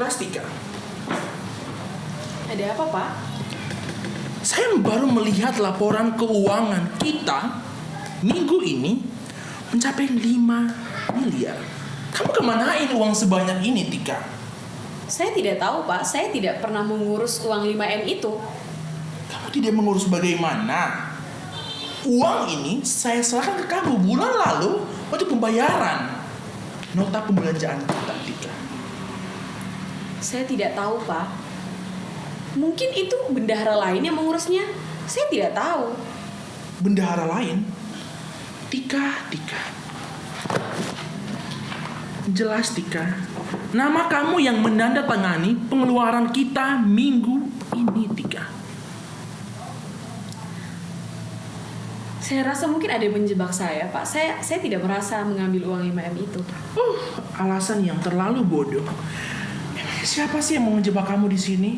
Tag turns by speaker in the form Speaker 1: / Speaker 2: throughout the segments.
Speaker 1: Grastika.
Speaker 2: Ada apa, Pak?
Speaker 1: Saya baru melihat laporan keuangan kita minggu ini mencapai 5 miliar. Kamu kemanain uang sebanyak ini, Tika?
Speaker 2: Saya tidak tahu, Pak. Saya tidak pernah mengurus uang 5M itu.
Speaker 1: Kamu tidak mengurus bagaimana? Uang ini saya serahkan ke kamu bulan lalu untuk pembayaran nota pembelanjaan kita, Tika.
Speaker 2: Saya tidak tahu, Pak. Mungkin itu bendahara lain yang mengurusnya. Saya tidak tahu.
Speaker 1: Bendahara lain? Tika. Jelas, Tika. Nama kamu yang menandatangani pengeluaran kita minggu ini, Tika.
Speaker 2: Saya rasa mungkin ada yang menjebak saya, Pak. Saya tidak merasa mengambil uang 5M itu.
Speaker 1: Alasan yang terlalu bodoh. Siapa sih yang mau ngejebak kamu di sini?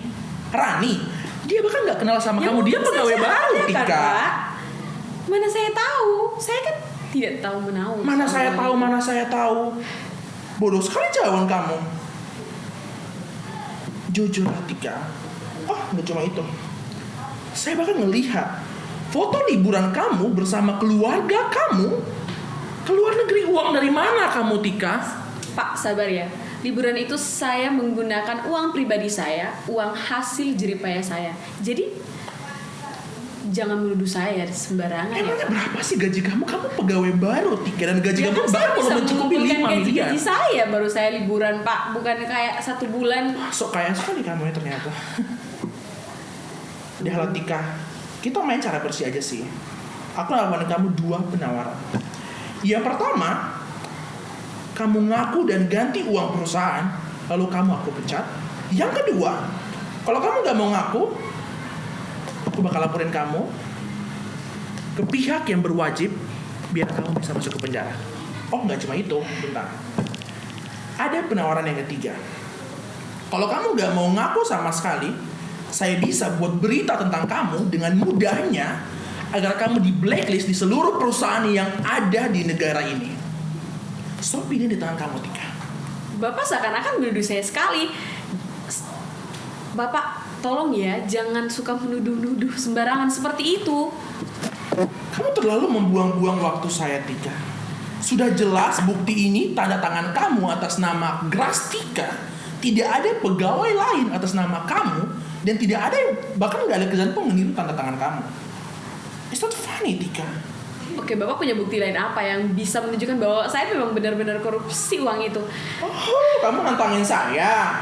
Speaker 1: Rani. Dia bahkan nggak kenal sama kamu. Dia pegawai baru, Tika.
Speaker 2: Kan, Pak? Mana saya tahu? Saya kan tidak tahu menau.
Speaker 1: Mana saya tahu. Bodoh sekali jawaban kamu. Jujur, Tika. Nggak cuma itu. Saya bahkan ngelihat foto liburan kamu bersama keluarga kamu ke luar negeri. Uang dari mana kamu, Tika?
Speaker 2: Pak, sabar ya. Liburan itu saya menggunakan uang pribadi saya, uang hasil jeripaya saya. Jadi jangan menuduh saya sembarangan.
Speaker 1: Emangnya
Speaker 2: ya, Pak?
Speaker 1: berapa sih gaji kamu? Kamu pegawai baru, Tika, dan gaji kamu baru belum mencukupi 5 miliar.
Speaker 2: Gaji saya baru saya liburan, Pak, bukan kayak 1 bulan.
Speaker 1: Sok kaya sekali kamu ya ternyata. Udah, Tika, kita main cara bersih aja sih. Aku nawarin kamu 2 penawaran. Yang pertama, kamu ngaku dan ganti uang perusahaan, lalu kamu aku pecat. Yang kedua, kalau kamu gak mau ngaku, aku bakal laporin kamu ke pihak yang berwajib biar kamu bisa masuk ke penjara. Gak cuma itu, bentar. Ada penawaran yang ketiga. Kalau kamu gak mau ngaku sama sekali, saya bisa buat berita tentang kamu dengan mudahnya agar kamu di blacklist di seluruh perusahaan yang ada di negara ini. Stop ini di tangan kamu, Tika.
Speaker 2: Bapak seakan-akan menuduh saya sekali. Bapak, tolong ya, jangan suka menuduh-nuduh sembarangan seperti itu.
Speaker 1: Kamu terlalu membuang-buang waktu saya, Tika. Sudah jelas bukti ini tanda tangan kamu atas nama Grastika. Tidak ada pegawai lain atas nama kamu, dan tidak ada yang, bahkan nggak ada kerjaan pun meniru tanda tangan kamu. It's not funny, Tika.
Speaker 2: Oke, Bapak punya bukti lain apa yang bisa menunjukkan bahwa saya memang benar-benar korupsi uang itu?
Speaker 1: Kamu nantangin saya.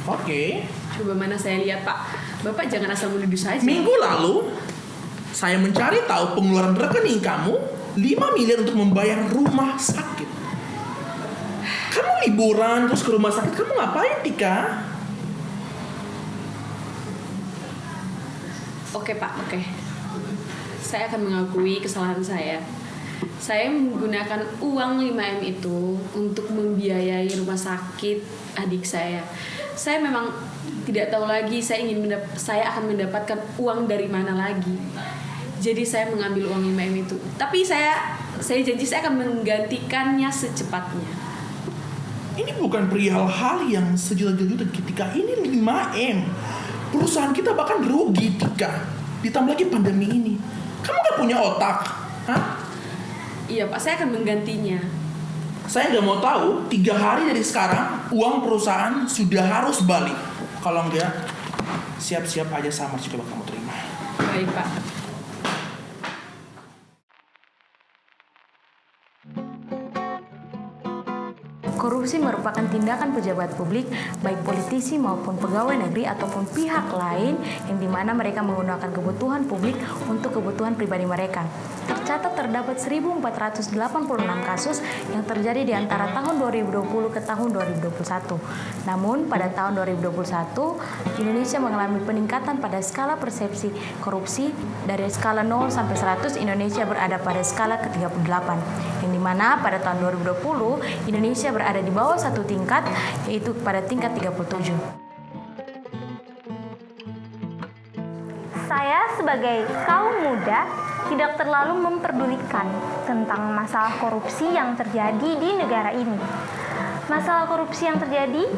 Speaker 1: Oke.
Speaker 2: Coba mana saya lihat, Pak. Bapak jangan asal menuduh saja.
Speaker 1: Minggu lalu, saya mencari tahu pengeluaran rekening kamu 5 miliar untuk membayar rumah sakit. Kamu liburan terus ke rumah sakit, kamu ngapain, Tika?
Speaker 2: Oke, Pak, oke. Saya akan mengakui kesalahan saya. Saya menggunakan uang 5M itu untuk membiayai rumah sakit adik saya. Saya memang tidak tahu lagi saya akan mendapatkan uang dari mana lagi. Jadi saya mengambil uang 5M itu. Tapi saya janji saya akan menggantikannya secepatnya.
Speaker 1: Ini bukan perihal hal yang sejuta-juta, Tika. Ini 5M. Perusahaan kita bahkan rugi, Tika. Ditambah lagi pandemi ini. Kamu gak punya otak? Hah?
Speaker 2: Iya, Pak, saya akan menggantinya.
Speaker 1: Saya gak mau tahu 3 hari dari sekarang uang perusahaan sudah harus balik. Kalau enggak, siap-siap aja sama sih kalau kamu terima.
Speaker 2: Baik, Pak.
Speaker 3: Korupsi merupakan tindakan pejabat publik, baik politisi maupun pegawai negeri ataupun pihak lain yang dimana mereka menggunakan kebutuhan publik untuk kebutuhan pribadi mereka. Tercatat terdapat 1.486 kasus yang terjadi di antara tahun 2020 ke tahun 2021. Namun pada tahun 2021, Indonesia mengalami peningkatan pada skala persepsi korupsi. Dari skala 0 sampai 100, Indonesia berada pada skala ke-38. Yang dimana pada tahun 2020, Indonesia berada di bawah satu tingkat, yaitu pada tingkat 37.
Speaker 4: Saya sebagai kaum muda tidak terlalu memperdulikan tentang masalah korupsi yang terjadi di negara ini. Masalah korupsi yang terjadi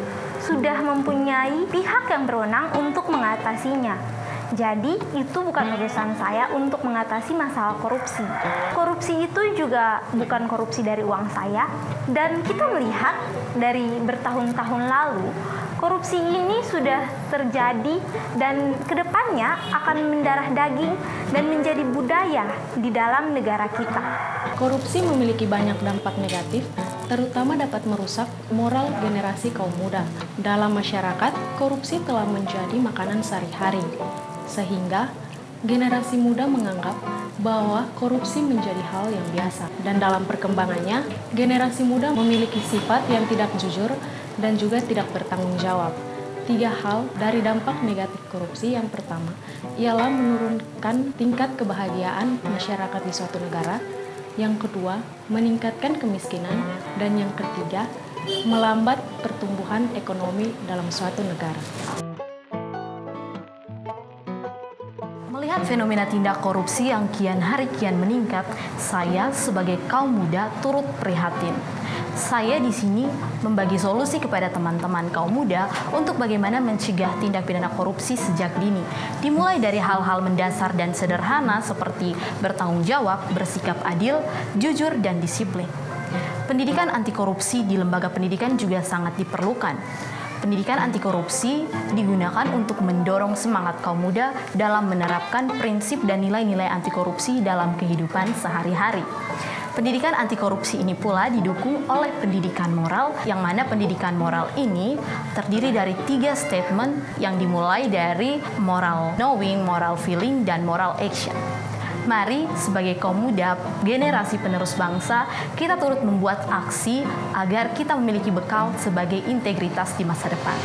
Speaker 4: sudah mempunyai pihak yang berwenang untuk mengatasinya. Jadi itu bukan urusan saya untuk mengatasi masalah korupsi. Korupsi itu juga bukan korupsi dari uang saya. Dan kita melihat dari bertahun-tahun lalu, korupsi ini sudah terjadi dan kedepannya akan mendarah daging dan menjadi budaya di dalam negara kita.
Speaker 5: Korupsi memiliki banyak dampak negatif, terutama dapat merusak moral generasi kaum muda. Dalam masyarakat, korupsi telah menjadi makanan sehari-hari, sehingga generasi muda menganggap bahwa korupsi menjadi hal yang biasa. Dan dalam perkembangannya, generasi muda memiliki sifat yang tidak jujur dan juga tidak bertanggung jawab. 3 hal dari dampak negatif korupsi. Yang pertama, ialah menurunkan tingkat kebahagiaan masyarakat di suatu negara. Yang kedua, meningkatkan kemiskinan. Dan yang ketiga, melambat pertumbuhan ekonomi dalam suatu negara.
Speaker 3: Melihat fenomena tindak korupsi yang kian hari kian meningkat, saya sebagai kaum muda turut prihatin. Saya di sini membagi solusi kepada teman-teman kaum muda untuk bagaimana mencegah tindak pidana korupsi sejak dini. Dimulai dari hal-hal mendasar dan sederhana seperti bertanggung jawab, bersikap adil, jujur, dan disiplin. Pendidikan anti korupsi di lembaga pendidikan juga sangat diperlukan. Pendidikan anti korupsi digunakan untuk mendorong semangat kaum muda dalam menerapkan prinsip dan nilai-nilai anti korupsi dalam kehidupan sehari-hari. Pendidikan anti korupsi ini pula didukung oleh pendidikan moral, yang mana pendidikan moral ini terdiri dari 3 statement yang dimulai dari moral knowing, moral feeling, dan moral action. Mari sebagai kaum muda, generasi penerus bangsa, kita turut membuat aksi agar kita memiliki bekal sebagai integritas di masa depan.